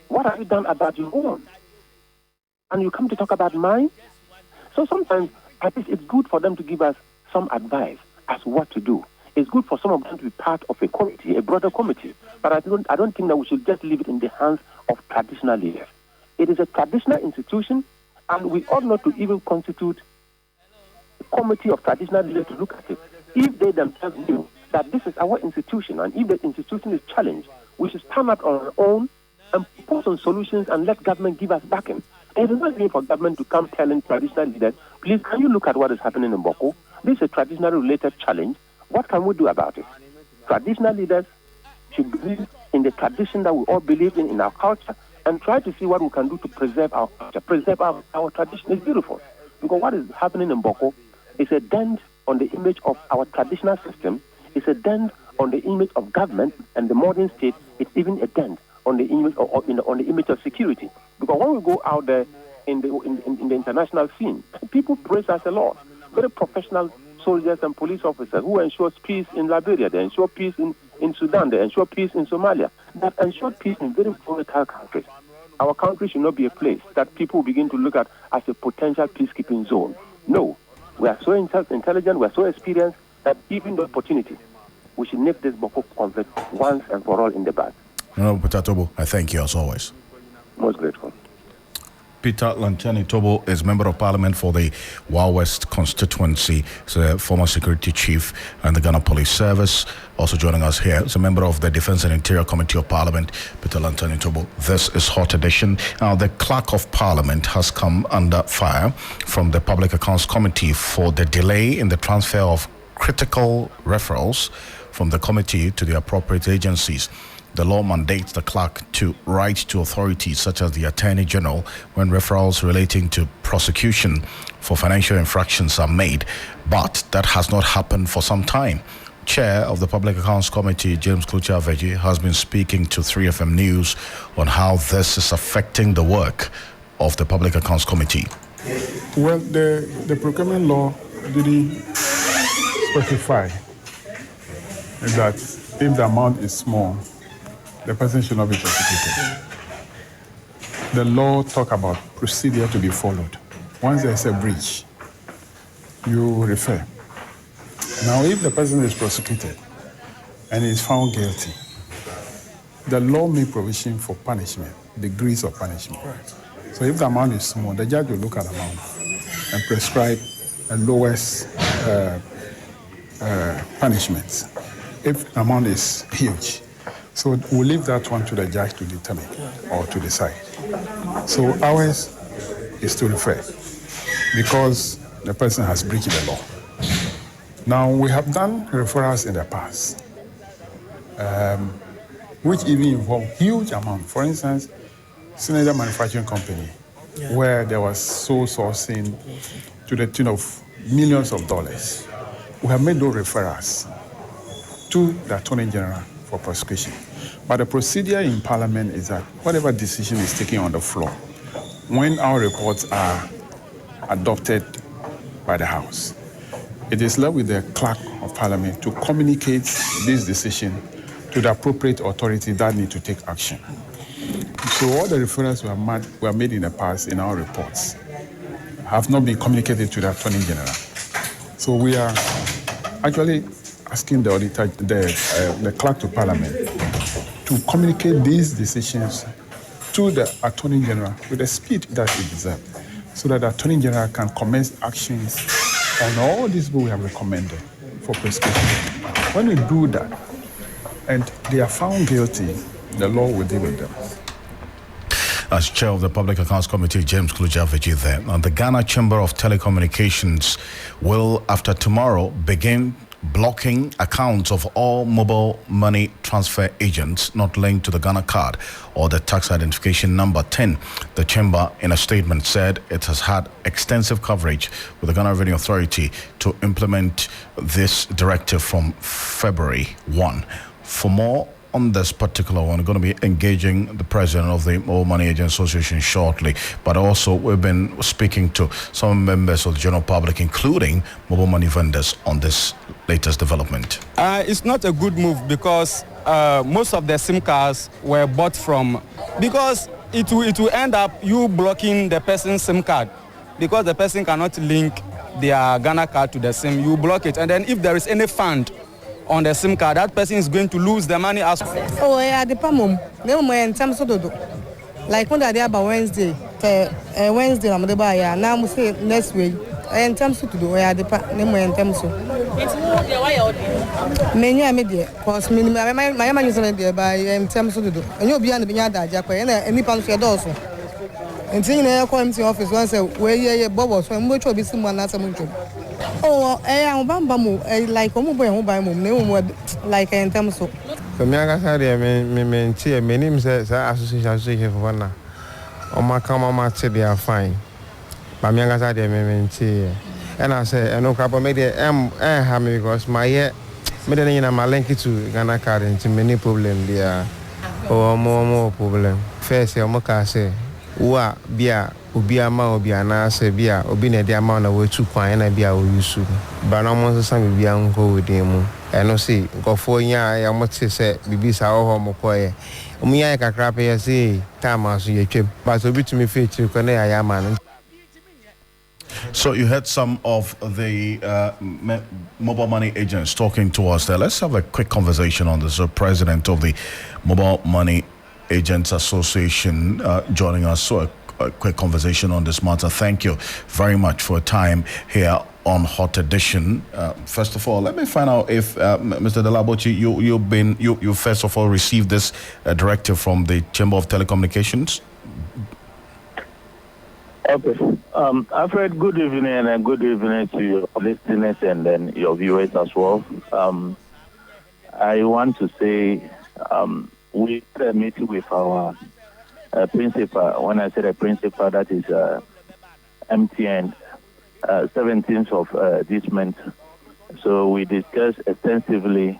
what have you done about your own? And you come to talk about mine? So sometimes at least it's good for them to give us some advice as what to do. It's good for some of them to be part of a committee, a broader committee. But I don't think that we should just leave it in the hands of traditional leaders. It is a traditional institution, and we ought not to even constitute a committee of traditional leaders to look at it. If they themselves knew that this is our institution, and if the institution is challenged, we should stand up on our own and propose on solutions and let government give us backing. It is not even for government to come telling traditional leaders, please, can you look at what is happening in Boko? This is a traditional related challenge. What can we do about it? Traditional leaders should believe in the tradition that we all believe in our culture, and try to see what we can do to preserve our culture, preserve our tradition. It's beautiful. Because what is happening in Boko is a dent on the image of our traditional system. It's a dent on the image of government and the modern state. It's even a dent on the image on the image of security. Because when we go out there in the international scene, people praise us a lot. Very professional soldiers and police officers who ensure peace in Liberia, they ensure peace in Sudan, they ensure peace in Somalia, that ensure peace in very volatile countries. Our country should not be a place that people begin to look at as a potential peacekeeping zone. No, we are so intelligent, we are so experienced that given the opportunity, we should nip this Boko conflict once and for all in the bud. Peter Tobo, I thank you as always. Most grateful. Peter Lanchani Tobo is Member of Parliament for the Wa West constituency. He's a former security chief and the Ghana Police Service. Also joining us here is a member of the Defense and Interior Committee of Parliament, Peter Lanchani Tobo. This is Hot Edition. Now, the Clerk of Parliament has come under fire from the Public Accounts Committee for the delay in the transfer of critical referrals from from the committee to the appropriate agencies. The law mandates the clerk to write to authorities such as the Attorney General when referrals relating to prosecution for financial infractions are made, but that has not happened for some time. Chair of the Public Accounts Committee, James Klucha-Veggie, has been speaking to 3FM News on how this is affecting the work of the Public Accounts Committee. Well, the procurement law didn't specify that if the amount is small, the person should not be prosecuted. The law talks about procedure to be followed. Once there's a breach, you refer. Now, if the person is prosecuted and is found guilty, the law made provision for punishment, degrees of punishment. Right. So if the amount is small, the judge will look at the amount and prescribe the lowest punishment. If the amount is huge, so we'll leave that one to the judge to determine or to decide. So ours is to refer because the person has breached the law. Now, we have done referrals in the past, which even involve huge amount. For instance, Senator Manufacturing Company, where there was sole sourcing to the tune of millions of dollars. We have made those referrals to the Attorney General for prosecution. But the procedure in Parliament is that whatever decision is taken on the floor, when our reports are adopted by the House, it is left with the Clerk of Parliament to communicate this decision to the appropriate authority that need to take action. So all the referrals were made in the past in our reports have not been communicated to the Attorney General. So we are actually asking the auditor, the Clerk to Parliament to communicate these decisions to the Attorney General with the speed that it deserves, so that the Attorney General can commence actions on all these we have recommended for prescription. When we do that and they are found guilty, the law will deal with them. As chair of the Public Accounts Committee, James Klucha-Veggie there. And the Ghana Chamber of Telecommunications will, after tomorrow, begin blocking accounts of all mobile money transfer agents not linked to the Ghana card or the tax identification number 10. The chamber, in a statement, said it has had extensive coverage with the Ghana Revenue Authority to implement this directive from February 1. For more on this particular one, we're going to be engaging the president of the Mobile Money Agent Association shortly, but also we've been speaking to some members of the general public, including mobile money vendors, on this latest development. It's not a good move because most of the SIM cards were bought from, because it will end up you blocking the person's SIM card because the person cannot link their Ghana card to the SIM. You block it, and then if there is any fund on the SIM card, that person is going to lose the money as well. Oh, yeah, the PAMum. In terms of like when they are about Wednesday, Wednesday, I'm the buyer. Now I'm say next week. In terms of do, I the in terms of. Many are media, because my man is media by in terms of do. And you'll be on the Binyada, Japan, and any pound for also. And seeing the community office once where you bubbles, when much will be someone as a mucho. Oh, I'm Bambamu, like Omubo, like in terms of. So, me, I say, my name says association for one. On my come, they are fine. But me, I say, and I say, I know couple made it happy because my year, me then my link to Ghana card into many problem there. Or more problem. First, I'm say, Wa bia obi ama obi anase bia obi na de ama na wetu kwan na bia o yusu ba na mo so sam bia nko odin mu eno si nkofo nya ya mo te se bibi sa ho mo koye omu ya kakra pe ya si time aso ye twem but obi tumi fe chi ko na ya ma no. So you heard some of the mobile money agents talking to us there. Let's have a quick conversation on this. The president of the Mobile Money Agents Association joining us. So a quick conversation on this matter. Thank you very much for your time here on Hot Edition. First of all, let me find out if Mr. Delabochi, you first of all received this directive from the Chamber of Telecommunications. Okay. Alfred, good evening, and good evening to your listeners and then your viewers as well. I want to say we had a meeting with our principal. When I say the principal, that is MTN, 17th of this month. So we discussed extensively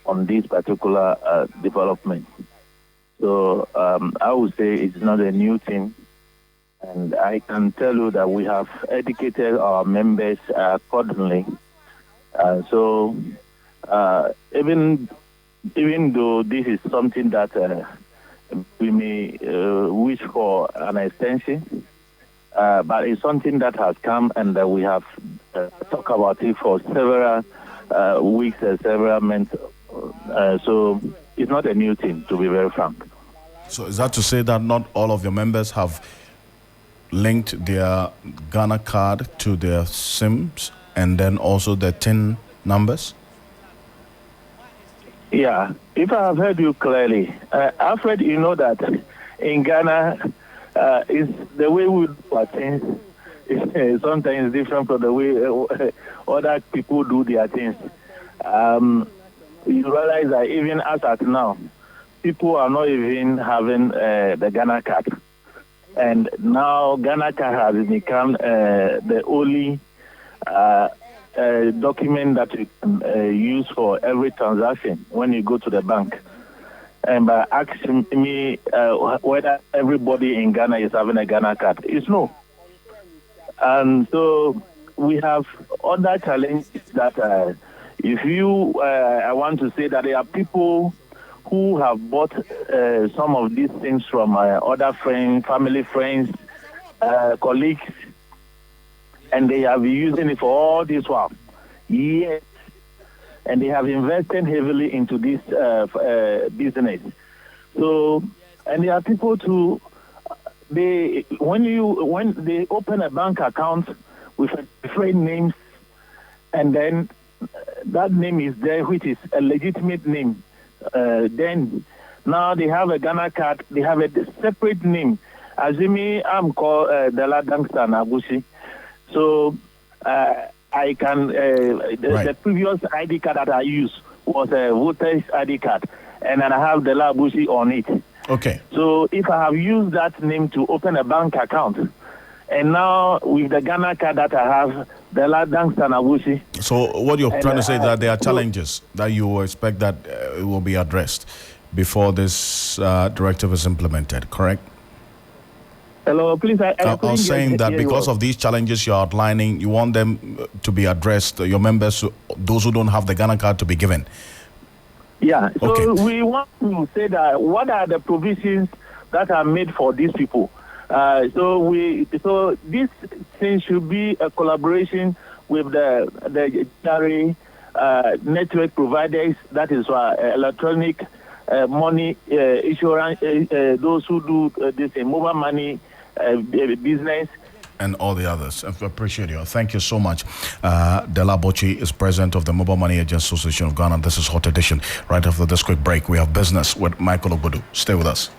on this particular development. So I would say it's not a new thing. And I can tell you that we have educated our members accordingly. So even though this is something that we may wish for an extension, but it's something that has come and we have talked about it for several weeks and several months. So it's not a new thing, to be very frank. So is that to say that not all of your members have linked their Ghana card to their SIMs and then also the TIN numbers? Yeah, if I have heard you clearly, Alfred, you know that in Ghana, is the way we do our things is sometimes different from the way other people do their things. You realize that even as at now, people are not even having the Ghana card. And now Ghana card has become the only document that you can use for every transaction when you go to the bank. And by asking me whether everybody in Ghana is having a Ghana card, it's no. And so we have other challenges that if you, I want to say that there are people who have bought some of these things from other friends, family friends, colleagues, and they have been using it for all this while. Yes. And they have invested heavily into this business. So, and there are people too, when they open a bank account with different names, and then that name is there, which is a legitimate name, then now they have a Ghana card, they have a separate name. Assuming I'm called Dela Dangstan Abusi. So I can, the previous ID card that I used was a voter's ID card, and then I have Dela Abusi on it. Okay. So if I have used that name to open a bank account, and now with the Ghana card that I have, Dela Dangstan Abusi. So what you're trying to say is that there are challenges that you expect that it will be addressed before this directive is implemented, correct? Hello, please. I was saying that because of these challenges you're outlining, you want them to be addressed, your members, those who don't have the Ghana card, to be given. Yeah, so okay. We want to say that what are the provisions that are made for these people? So this thing should be a collaboration with the network providers, that is electronic money insurance, those who do this mobile money business, and all the others. I appreciate you. Thank you so much. Dela Bochi is president of the Mobile Money Agents Association of Ghana. This is Hot Edition. Right after this quick break, we have business with Michael Ogudu. Stay with us.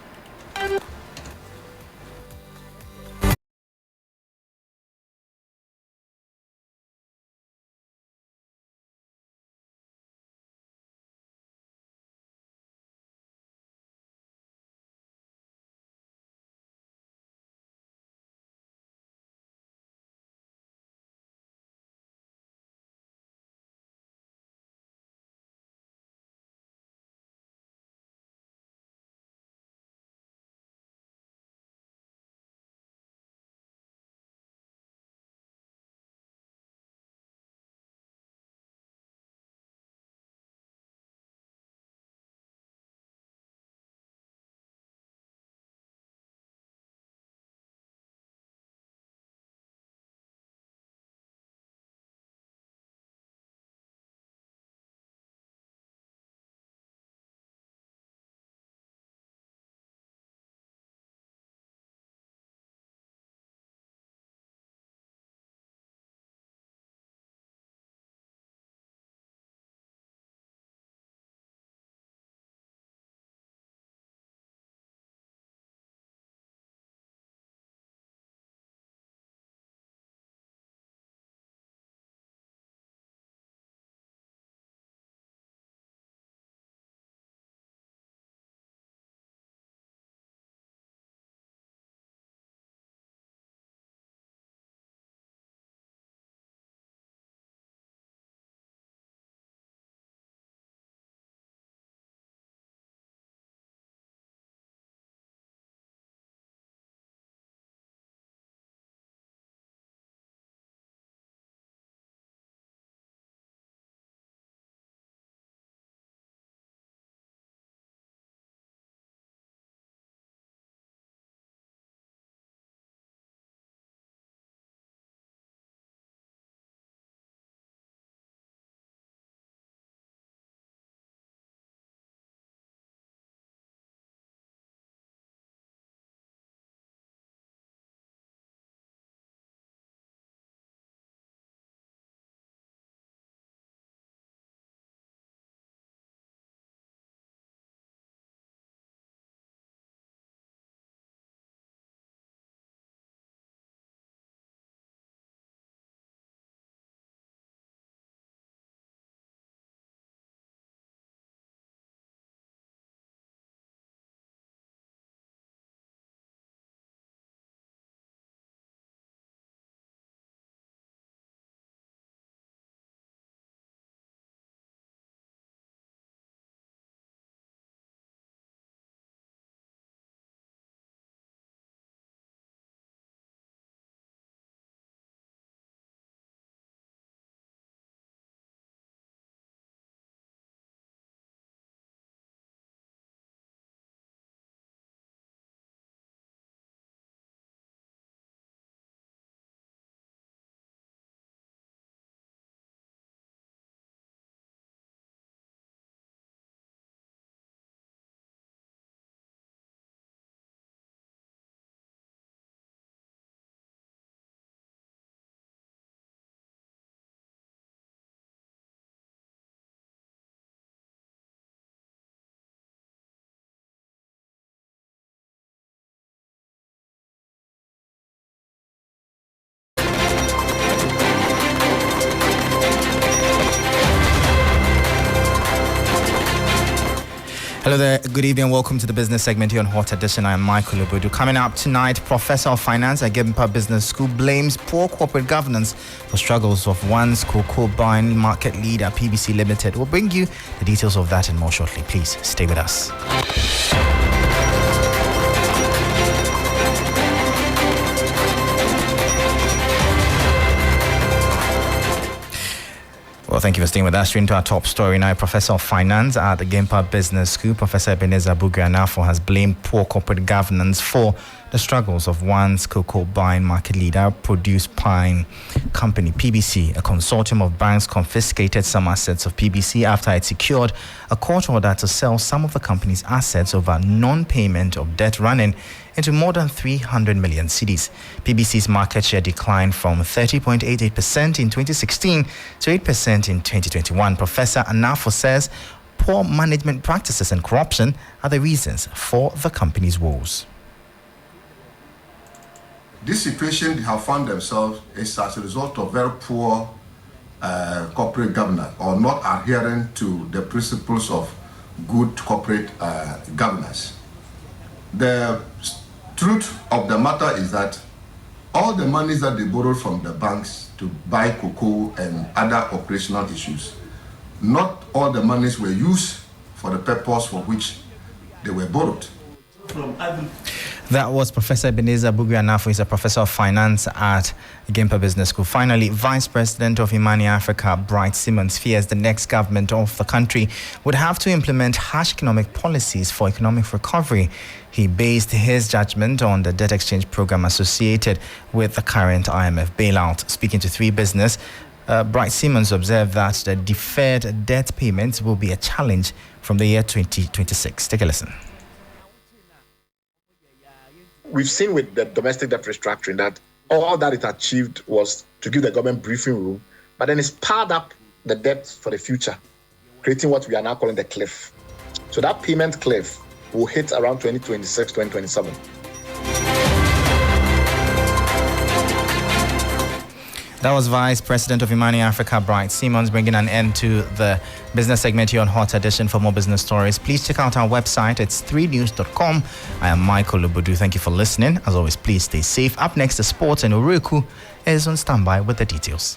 Hello there, good evening, welcome to the business segment here on Hot Edition. I am Michael Obudu. Coming up tonight, Professor of Finance at Gimpa Business School blames poor corporate governance for struggles of one's cocoa buying market leader, PBC Limited. We'll bring you the details of that and more shortly. Please stay with us. Well, thank you for staying with us. Into our top story now. Professor of Finance at the Gimpa Business School, Professor Ebenezer Bugianafo, has blamed poor corporate governance for the struggles of one's cocoa buying market leader, Produce Pine Company, PBC. A consortium of banks confiscated some assets of PBC after it secured a court order to sell some of the company's assets over non-payment of debt running into more than 300 million cedis. PBC's market share declined from 30.88% in 2016 to 8% in 2021. Professor Anafo says poor management practices and corruption are the reasons for the company's woes. This situation they have found themselves is as a result of very poor corporate governance, or not adhering to the principles of good corporate governance. The truth of the matter is that all the monies that they borrowed from the banks to buy cocoa and other operational issues, not all the monies were used for the purpose for which they were borrowed. That was Professor Ebenezer Bugianafo. He's a professor of finance at Gimpa Business School. Finally, Vice President of Imani Africa, Bright Simmons, fears the next government of the country would have to implement harsh economic policies for economic recovery. He based his judgment on the debt exchange program associated with the current IMF bailout. Speaking to 3 Business, Bright Simmons observed that the deferred debt payments will be a challenge from the year 2026. Take a listen. We've seen with the domestic debt restructuring that all that it achieved was to give the government briefing room, but then it's piled up the debt for the future, creating what we are now calling the cliff. So that payment cliff will hit around 2026, 2027. That was Vice President of Imani Africa, Bright Simmons, bringing an end to the business segment here on Hot Edition. For more business stories, please check out our website. It's 3news.com. I am Michael Obudu. Thank you for listening. As always, please stay safe. Up next, the sports, and Uruku is on standby with the details.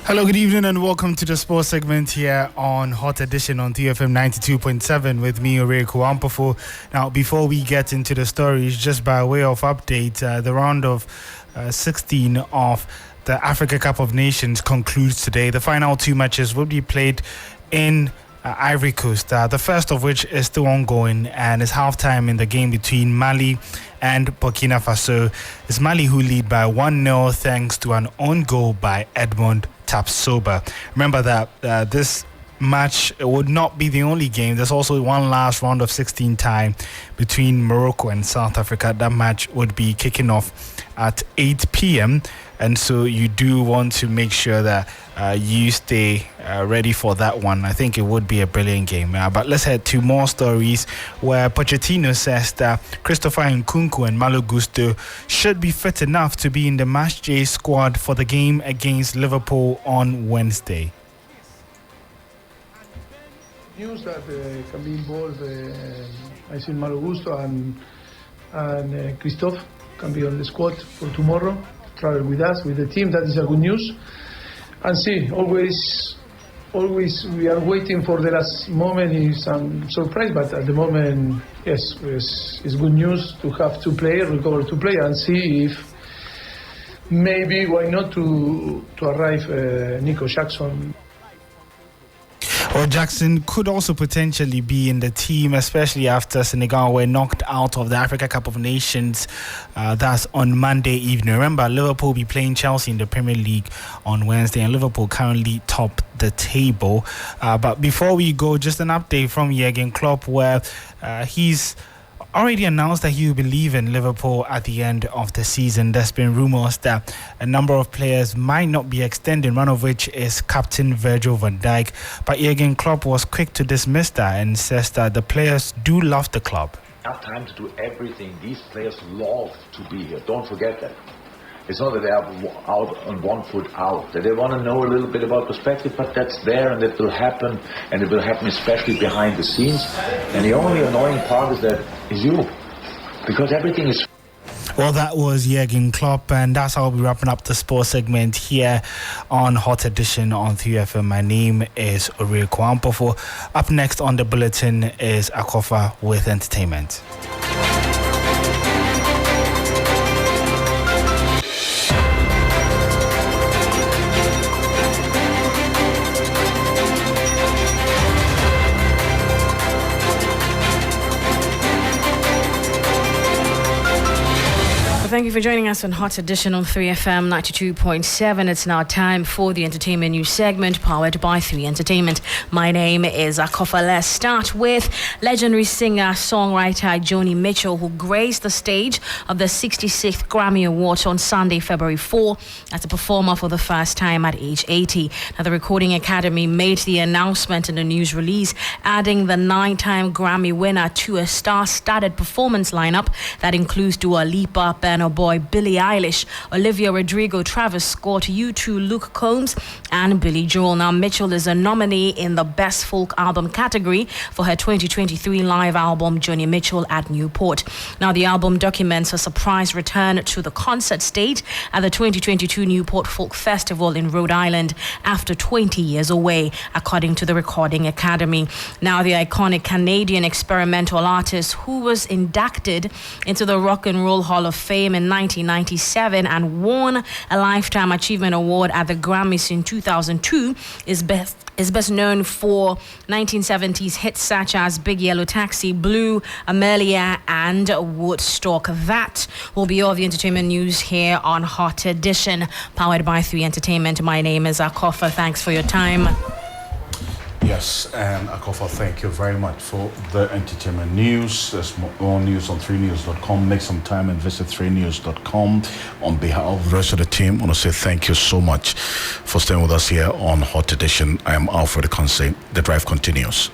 Hello, good evening, and welcome to the sports segment here on Hot Edition on TFM 92.7 with me, Ore Kuampofo. Now, before we get into the stories, just by way of update, the round of 16 of the Africa Cup of Nations concludes today. The final 2 matches will be played in Ivory Coast, the first of which is still ongoing and is halftime in the game between Mali and Burkina Faso. It's Mali who lead by 1-0 thanks to an own goal by Edmond Tapsoba. Remember that this match would not be the only game. There's also one last round of 16 tie between Morocco and South Africa. That match would be kicking off at 8 p.m. And so you do want to make sure that you stay ready for that one. I think it would be a brilliant game. But let's head to more stories where Pochettino says that Christopher Nkunku and Malo Gusto should be fit enough to be in the Match J squad for the game against Liverpool on Wednesday. News that can be involved. I see Malo Gusto and Christophe can be on the squad for tomorrow. Travel with us, with the team. That is a good news. And see, always always we are waiting for the last moment is some surprise, but at the moment, yes, it's good news to have recover 2 players, and see if maybe why not to arrive Nico Jackson. Well, Jackson could also potentially be in the team, especially after Senegal were knocked out of the Africa Cup of Nations. That's on Monday evening. Remember, Liverpool will be playing Chelsea in the Premier League on Wednesday, and Liverpool currently top the table. But before we go, just an update from Jurgen Klopp, where he's already announced that he will be leaving Liverpool at the end of the season. There's been rumours that a number of players might not be extending, one of which is captain Virgil van Dijk. But Jurgen Klopp was quick to dismiss that and says that the players do love the club. Have time to do everything. These players love to be here. Don't forget that. It's not that they are out on 1 foot out. That they want to know a little bit about perspective, but that's there and it will happen, and it will happen especially behind the scenes. And the only annoying part is you, because everything is. Well, that was Jurgen Klopp, and that's how we'll be wrapping up the sports segment here on Hot Edition on 3FM. My name is Uri Kwampofo. Up next on the bulletin is Akofa with entertainment. Thank you for joining us on Hot Edition on 3FM 92.7. It's now time for the entertainment news segment powered by 3 Entertainment. My name is Akofa. Let's start with legendary singer-songwriter Joni Mitchell, who graced the stage of the 66th Grammy Awards on Sunday, February 4, as a performer for the first time at age 80. Now, the Recording Academy made the announcement in the news release, adding the 9-time Grammy winner to a star-studded performance lineup that includes Dua Lipa, Burna Boy, Billie Eilish, Olivia Rodrigo, Travis Scott, U2, Luke Combs, and Billy Joel. Now, Mitchell is a nominee in the Best Folk Album category for her 2023 live album, Joni Mitchell at Newport. Now, the album documents a surprise return to the concert stage at the 2022 Newport Folk Festival in Rhode Island after 20 years away, according to the Recording Academy. Now, the iconic Canadian experimental artist, who was inducted into the Rock and Roll Hall of Fame in 1997 and won a Lifetime Achievement Award at the Grammys in 2002, is best known for 1970s hits such as Big Yellow Taxi, Blue, Amelia, and Woodstock. That will be all the entertainment news here on Hot Edition, powered by 3 Entertainment. My name is Akofa. Thanks for your time. Yes, and Akofa, thank you very much for the entertainment news. There's more news on 3news.com. Make some time and visit 3news.com. On behalf of the rest of the team, I want to say thank you so much for staying with us here on Hot Edition. I am Alfred Ocansey. The drive continues.